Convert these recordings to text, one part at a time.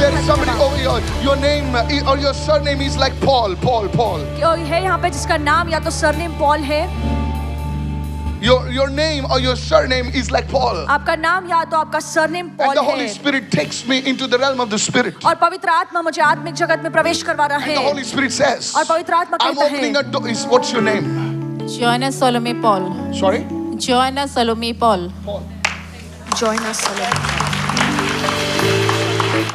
There is somebody over here. Your name or your surname is like Paul. है यहाँ पे जिसका नाम या तो सरनेम पॉल है, Your name or your surname is like Paul. आपका नाम या तो आपका surname And Paul the Holy है, Spirit takes me into the realm of the Spirit. और पवित्र आत्मा मुझे आत्मिक जगत में प्रवेश करवा रहा And the है, Holy Spirit says, और पवित्र आत्मा I'm कहता opening है, a door. What's your name? Joanna Salome Paul. Sorry? Joanna Salome Paul. join us Salome.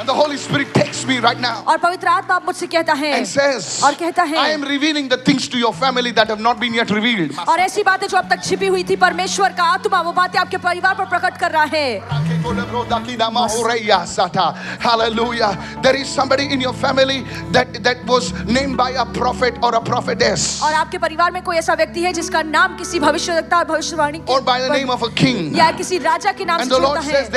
And the Holy Spirit takes me right now और पवित्र आत्मा आप मुझसे कहता है and says, और कहता है, I am revealing the things to your family that have not been yet revealed. और ऐसी बातें जो अब तक छिपी हुई थी, परमेश्वर का आत्मा वो बातें आपके परिवार पर प्रकट कर रहा है। Hallelujah. There is somebody in your family that was named by a prophet or a prophetess, और आपके परिवार में कोई ऐसा व्यक्ति है जिसका नाम किसी भविष्यवक्ता और भविष्यवाणी or by the name of a king. या किसी राजा के नाम And से the जुड़ता Lord है, says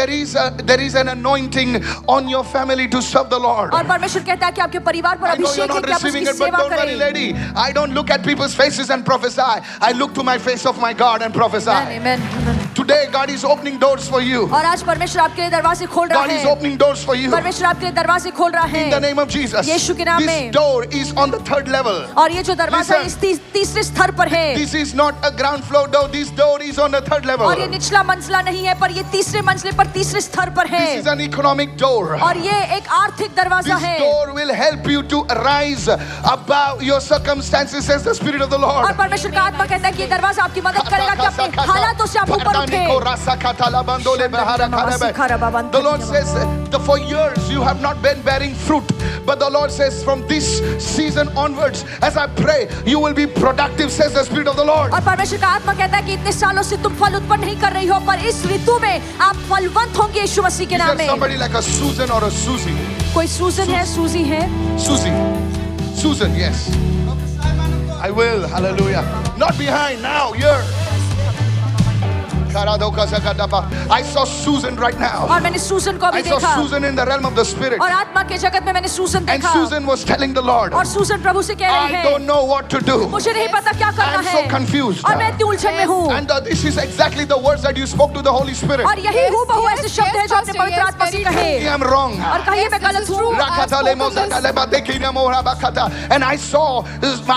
there is an anointing on your family to serve the Lord. और परमेश्र कहता है कि आपके परिवार पर I know you're अभिषेक है not कि आप receiving उसकी it, but सेवा don't worry, करें। lady. I don't look at people's faces and prophesy. I look to my face of my God and prophesy. Amen, amen. Today, God is opening doors for you. और आज परमेश्वर आपके लिए दरवाजे खोल रहा God is है, opening doors for you. परमेश्वर आपके लिए दरवाजे खोल रहा In the है name of Jesus. यीशु के नाम This में। door is on the third level. और ये जो दरवाजा Listen. इस तीसरे स्तर पर है, This is not a ground floor door. This door is on the third level. और ये निचला मंजिला नहीं है, पर ये तीसरे मंजिले पर तीसरे स्तर पर है, This is an economic door. और ये एक आर्थिक दरवाजा This है, door will help you to rise above your circumstances, says the Spirit of the और Lord. परमेश्वर का आत्मा कहता है कि ये दरवाजा आपकी मदद करेगा कि अपने हालातों से आप ऊपर उठे। The Lord says that for years you have not been bearing fruit, but the Lord says from this season onwards, as I pray, you will be productive, says the Spirit of the Lord. और परमेश्वर का आत्मा कहता है कि इतने सालों से तुम फल उत्पन्न नहीं कर रही हो, पर इस ऋतु में आप फलवंत होंगे यीशु मसीह के Is नाम there में। somebody like a Susan or a Susie? कोई सूजन है, सूजी है, Susan, yes. I will, hallelujah. Not behind, now, here. I saw Susan right now. और मैंने सूजन को अभी I saw देखा, Susan in the realm of the Spirit. और आत्मा के जगत में मैंने सूजन And देखा, Susan was telling the Lord, और सूजन प्रभु से कह रही I है, don't know what to do. मुझे नहीं पता क्या करना I'm है, so confused. और मैं इतनी उलझन में हूँ। And this is exactly the words that you spoke to the Holy Spirit. और यही हूबहू ऐसे शब्द है जो अपने पवित्र आत्मा से कहे, I'm wrong. और कहिए मैं गलत हूँ। And I saw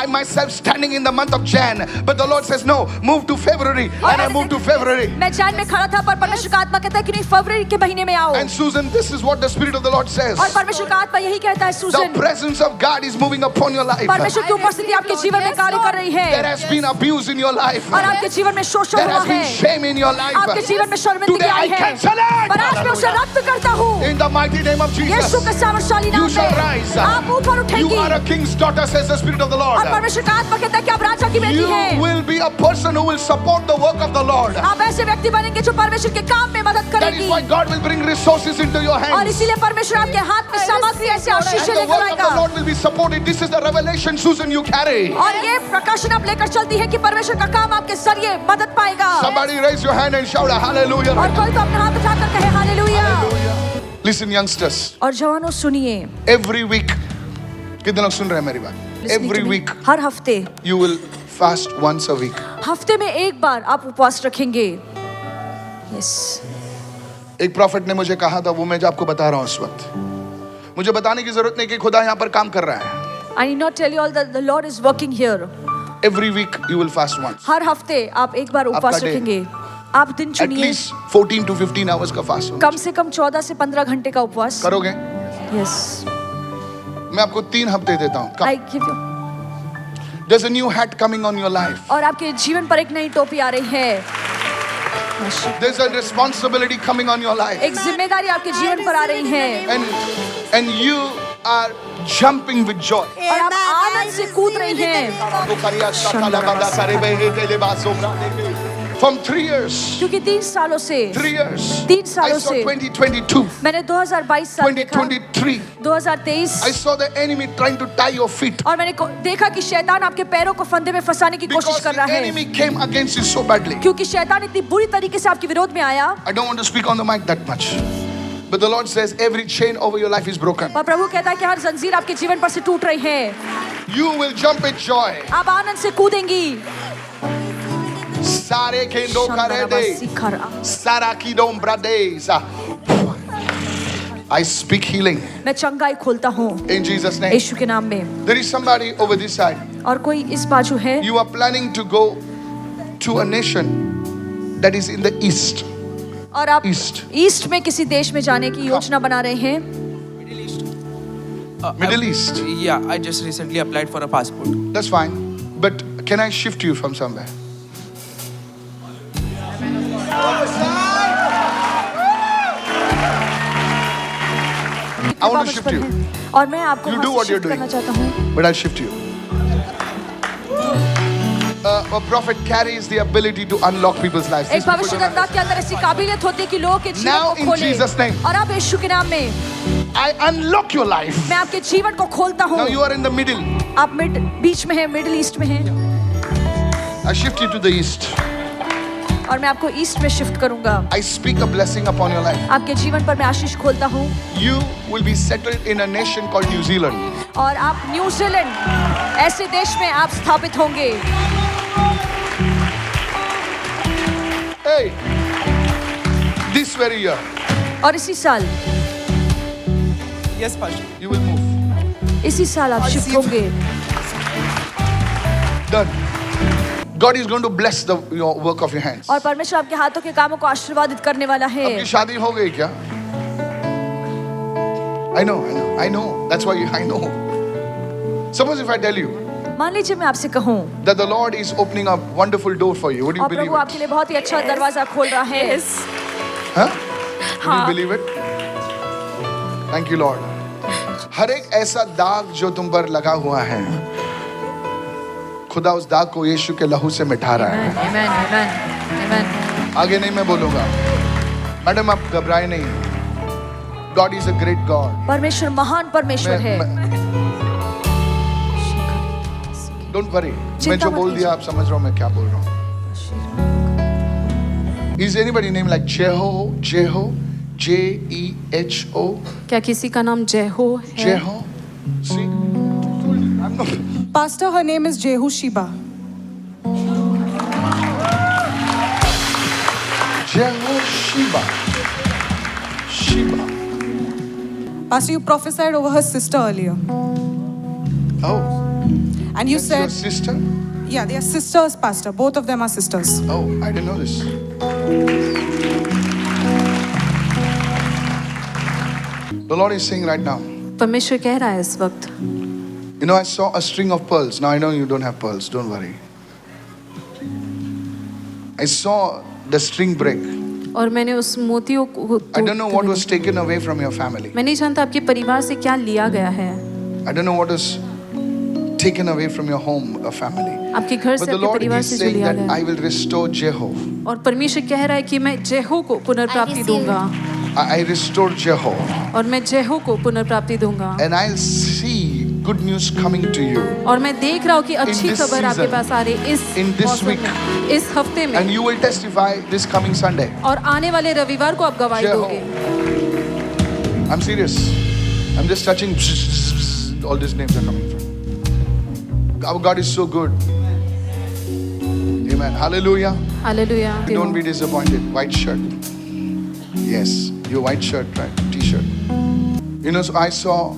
myself standing in the month of Jan, but the Lord says no, move to February, and I moved to February. मैं जैन में खड़ा था, पर परमेश्वर का आत्मा कहता है कि नहीं, फरवरी के महीने में आओ। And Susan, this is what the Spirit of the Lord says. और परमेश्वर का आत्मा यही कहता है, The सूजन, presence of God is moving upon your life. परमेश्वर की उपस्थिति आपके जीवन में कार्य कर रही There है, has been abuse in your life. और आपके जीवन में शोषण There हुआ has been है, shame in your life. आपके जीवन में शर्मिंदगी Today I आई है, cancel it. पर आज मैं उसे रद्द करता हूँ In the mighty name of Yeshu Jesus, के सामर्थ्यशाली you नाम shall में। rise. आप ऊपर You उठेंगी, are a king's daughter, says the Spirit of the Lord. और परमेश्वर का आत्मा कहता है कि आप राजा की बेटी You हैं। will be a person who will support the work of the Lord. आप ऐसे व्यक्ति बनेंगे जो परमेश्वर के काम में मदद That is करेंगी, why God will bring resources into your और hands. इसीलिए परमेश्वर आपके हाथ में सामग्री ऐसे आशीष And the लेकर work of the आएगा, Lord will be supported. This is the revelation, Susan, you carry. और ये प्रकाशन आप लेकर चलती है कि परमेश्वर का काम आपके जरिए मदद पाएगा। Somebody raise your hand and shout a hallelujah. और कोई तो अपना हाथ उठाकर कहे हालेलुया। Listen, youngsters. और जवानों सुनिए, Every week, कितने लोग सुन रहे हैं मेरी बात? listening Every to me, week, हर हफ्ते, you will fast once a week. हफ्ते में एक बार आप उपवास रखेंगे। यस, एक प्रॉफिट ने मुझे कहा था, वो मैं जो आपको बता रहा हूँ इस वक्त। मुझे बताने की जरूरत नहीं कि खुदा यहाँ पर काम कर रहा है। I need not tell you all that the Lord is working here. Every week you will fast once. हर हफ्ते आप एक बार उपवास आपका day. रखेंगे। आप दिन At चुनिए, least 14 to 15 hours का फास्ट होगा। कम से कम 14 से 15 घंटे का उपवास। करोगे? यस, मैं आपको 3 हफ्ते देता हूँ। I give you। There's a new hat coming on your life. और आपके जीवन पर एक नई टोपी आ रही है, There's a responsibility coming on your life. एक जिम्मेदारी आपके जीवन पर आ रही है, And you are jumping with joy. और आप आनंद से कूद रही हैं। From 3 years. क्योंकि 3 सालों से, 3 years. 3 I सालों saw से 2022. मैंने 2022 साल देखा, 2023. 2023, I saw the enemy trying to tie your feet. और मैंने देखा कि शैतान आपके पैरों को फंदे में फंसाने की कोशिश Because कर the रहा है, enemy came against you so badly. क्योंकि शैतान इतनी बुरी तरीके से आपके विरोध में आया। I don't want to speak on the mic that much. But the Lord says every chain over your life is broken. और प्रभु कहता है कि हर जंजीर आपके जीवन पर से टूट रही है। You will jump with joy. आप आनंद से कूदेंगी। Sare kendo karede. Sara kidom brades. I speak healing मैं चंगाई खोलता हूँ in Jesus' name. यीशु के नाम में। There is somebody over this side. और कोई इस बाजू है, You are planning to go to a nation that is in the east. और आप East. ईस्ट में किसी देश में जाने की योजना बना रहे हैं। Middle East. Yeah, I just recently applied for a passport. That's fine. But can I shift you from somewhere? I want to shift you. और मैं आपको You वहाँ do से what you're shift करना doing. चाहता हूँ। But I'll shift you. A prophet carries the ability to unlock people's lives. एक These people don't भविष्यद्वक्ता के अंदर ऐसी काबिलियत होती है कि लोगों के जीवन Now को in खोले। Jesus' name. और अब यीशु के नाम में I unlock your life. मैं आपके जीवन को खोलता हूँ। Now you are in the middle. आप बीच में हैं, मिडिल ईस्ट में हैं। I shift you to the east. और मैं आपको ईस्ट में शिफ्ट करूंगा। I speak a blessing upon your life. आपके जीवन पर मैं आशीष खोलता हूँ। You will be settled in a nation called New Zealand. और आप न्यूजीलैंड ऐसे देश में आप स्थापित होंगे। Hey, this very year और इसी साल Yes, Pastor. you will move. इसी साल आप शिफ्ट होंगे। Done. God is going to bless your work of your hands. और परमेश्वर आपके हाथों के कामों को आशीर्वादित करने वाला है। आपकी शादी हो गई क्या? I know. That's why I know. Suppose if I tell you मान लीजिए मैं आपसे कहूँ that the Lord is opening a wonderful door for you, would you और believe प्रभु it? आपके लिए बहुत ही अच्छा दरवाजा खोल रहा है। Huh? Would you believe it? Thank you, Lord. हर एक ऐसा दाग जो तुम पर लगा हुआ है, खुदा उस दाग को यीशु के लहू से मिटा रहा है। आमेन, आमेन, आमेन। आगे नहीं मैं बोलूंगा। मैडम आप घबराए नहीं। God is a great God. परमेश्वर महान परमेश्वर है। Don't worry. चिंता मैं जो मत बोल दिया आप समझ रहे हो मैं क्या बोल रहा हूँ। Is anybody name like Jeho? Jeho? क्या किसी का नाम जेहो है? Jeho? See? I'm not. Pastor, her name is Jehu Sheba. Jeho Sheba. Pastor, you prophesied over her sister earlier. Oh. And you That's your said, sister? yeah, they are sisters, Pastor. Both of them are sisters. Oh, I didn't know this. The Lord is saying right now. परमेश्वर कह रहा है इस वक्त, You know, I saw a string of pearls. Now I know you don't have pearls. Don't worry. I saw the string break. और मैंने उस मोतियों को I don't know what was taken away from your family. मैं नहीं जानता आपके परिवार से क्या लिया गया है। I don't know what was taken away from your home, a family. आपके घर But से, the आपके Lord परिवार is से जो saying लिया that I गया, will restore Jeho. और परमेश्वर कह रहा है कि मैं जेहो को पुनर्प्राप्ति दूंगा, I restore Jeho. और मैं जेहो को पुनर्प्राप्ति दूंगा। And I'll see good news coming to you. और मैं देख रहा हूँ कि अच्छी this खबर आपके season, पास आ रही इस in this मौसम week. में, इस हफ्ते And में, you will testify this coming Sunday. और आने वाले रविवार को आप गवाही जेहो। दोगे। I'm serious. I'm just touching. All these names are coming from. Our God is so good. Amen. Hallelujah. Hallelujah. Don't be disappointed. White shirt. Yes, your white shirt, right? T-shirt. You know, so I saw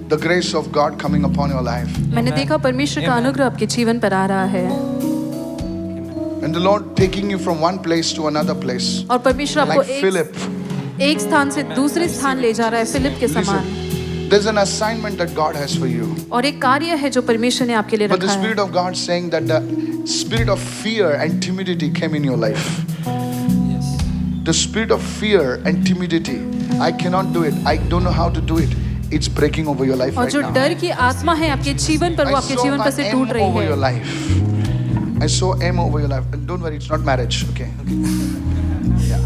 the grace of God coming upon your life. मैंने देखा परमेश्वर का अनुग्रह आपके जीवन पर आ रहा है, And the Lord taking you from one place to another place. और परमेश्वर आपको Like Philip. एक स्थान से दूसरे स्थान ले जा रहा है, फिलिप के समान। Listen, there's an assignment that God has for you. और एक कार्य है जो परमेश्वर ने आपके लिए But the रखा है। Spirit of God saying that the spirit of fear and timidity came in your life. Yes. The spirit of fear and timidity. I cannot do it. I don't know how to do it. It's breaking over your life और right जो now. डर की आत्मा है आपके जीवन पर, वो I आपके saw जीवन पर an से M टूट रही over your है। life. I saw M over your life. And don't worry, it's not marriage. Okay. Yeah.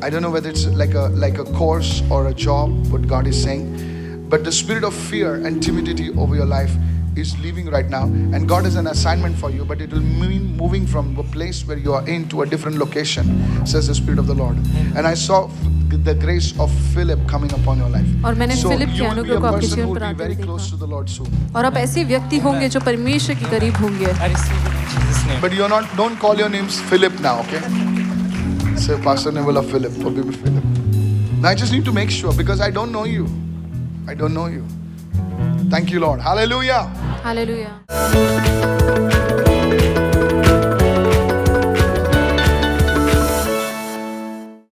I don't know whether it's like a course or a job. What God is saying, but the spirit of fear and timidity over your life is leaving right now, and God has an assignment for you, but it will mean moving from a place where you are in to a different location, says the Spirit of the Lord. And I saw the grace of Philip coming upon your life. और मैंने So Philip के you will be अनुग्रह a को आपके person who जीवन will पर be आते very हुए close देखा, to the Lord soon. और आप ऐसे व्यक्ति होंगे जो परमेश्वर के करीब होंगे। I receive it in Jesus' name. But don't call your names Philip now, okay? Say, Pastor Neville of Philip, or Baby Philip. Now I just need to make sure because I don't know you. I don't know you. Thank you, Lord. Hallelujah. Hallelujah